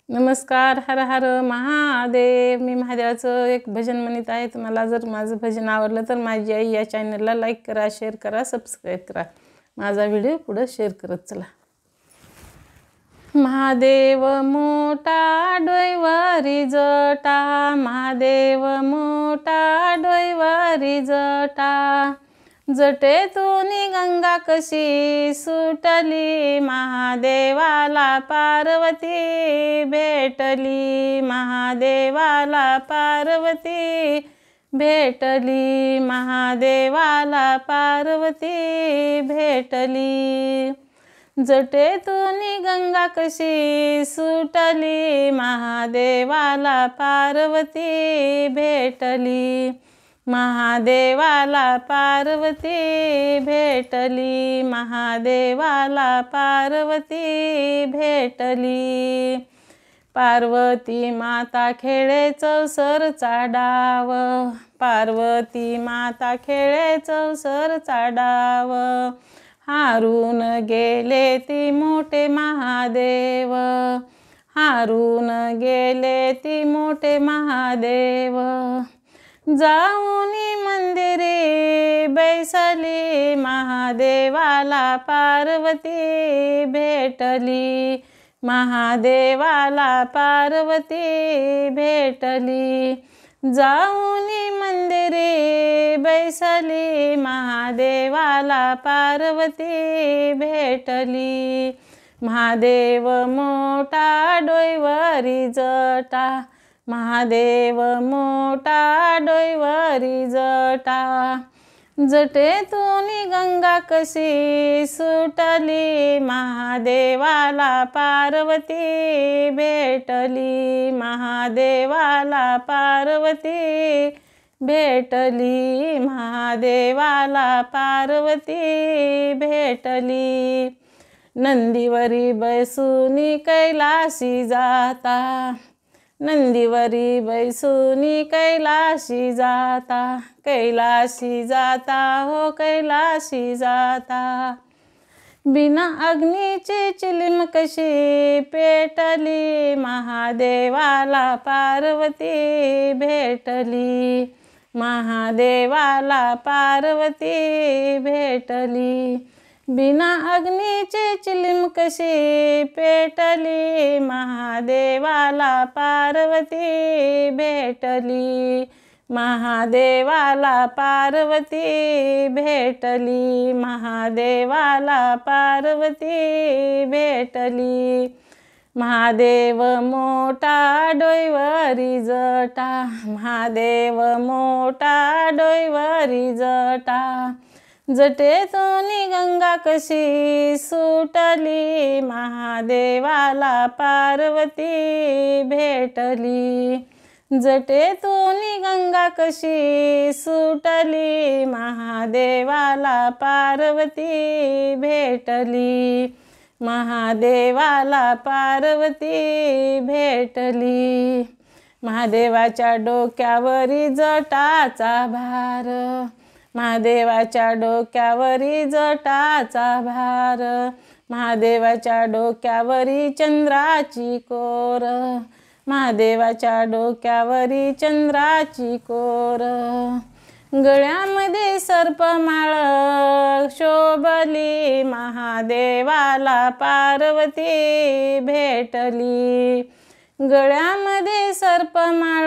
नमस्कार. हर हर महादेव. मी महादेवाचं एक भजन म्हणत आहे. तुम्हाला जर माझं भजन आवडलं तर माझी आई या चॅनलला लाईक करा, शेअर करा, सबस्क्राईब करा. माझा व्हिडिओ पुढे शेअर करत चला. महादेव मोठा डोईवरी जटा, महादेव मोठा डोईवरी जटा, जटेतून गंगा कशी सुटली, महादेवाला पार्वती भेटली, महादेवाला पार्वती भेटली, महादेवाला पार्वती भेटली. जटेतून गंगा कशी सुटली, महादेवाला पार्वती भेटली, महादेवाला पार्वती भेटली, महादेवाला पार्वती भेटली. पार्वती माता खेळे चौसरचा डाव, पार्वती माता खेळे चौसरचा डाव, हारून गेले ती मोठे महादेव, हारून गेले ती मोठे महादेव. जाऊनी मंदिरी बैसली, महादेवाला पार्वती भेटली, महादेवाला पार्वती भेटली. जाऊनी मंदिरी बैसली, महादेवाला पार्वती भेटली. महादेव मोठा डोईवरी जटा, महादेव मोठा डोईवरी जटा, जटेतून गंगा कशी सुटली, महादेवाला पार्वती भेटली, महादेवाला पार्वती भेटली, महादेवाला पार्वती भेटली. नंदीवरी बैसूनी कैलाशी जाता, नंदीवरी बैसूनी कैलाशी जाता, कैलाशी जाता हो कैलाशी जाता. बिना अग्नीची चिलीम कशी पेटली, महादेवाला पार्वती भेटली, महादेवाला पार्वती भेटली. बिना अग्नीची चिलीम कशी पेटली, महादेवाला पार्वती भेटली, महादेवाला पार्वती भेटली, महादेवाला पार्वती भेटली. महादेव मोठा डोईवरी जटा, महादेव मोठा डोईवरी जटा, जटेतून गंगा कशी सुटली, महादेवाला पार्वती भेटली, जटेतून गंगा कशी सुटली, महादेवाला पार्वती भेटली, महादेवाला पार्वती भेटली. महादेवाच्या डोक्यावरी जटाचा भार, महादेवाच्या डोक्यावरी जटाचा भार, महादेवाच्या डोक्यावरी चंद्राची कोर, महादेवाच्या डोक्यावरी चंद्राची कोर. गळ्यामध्ये सर्पमाळ शोभली, महादेवाला पार्वती भेटली, गळ्यामध्ये सर्पमाळ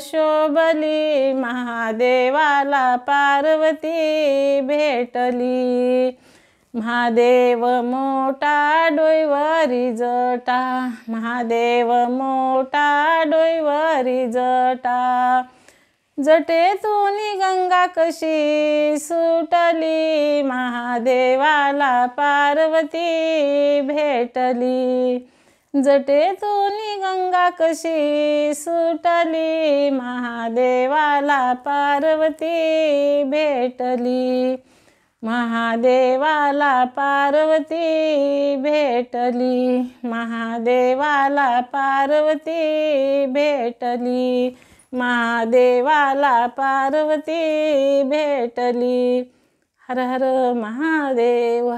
शोभली, महादेवाला पार्वती भेटली. महादेव मोठा डोईवरी जटा, महादेव मोठा डोईवरी जटा, जटेतून गंगा कशी सुटली, महादेवाला पार्वती भेटली, जटेतून गंगा कशी सुटली, महादेवाला पार्वती भेटली, महादेवाला पार्वती भेटली, महादेवाला पार्वती भेटली, महादेवाला पार्वती भेटली. हर हर महादेव.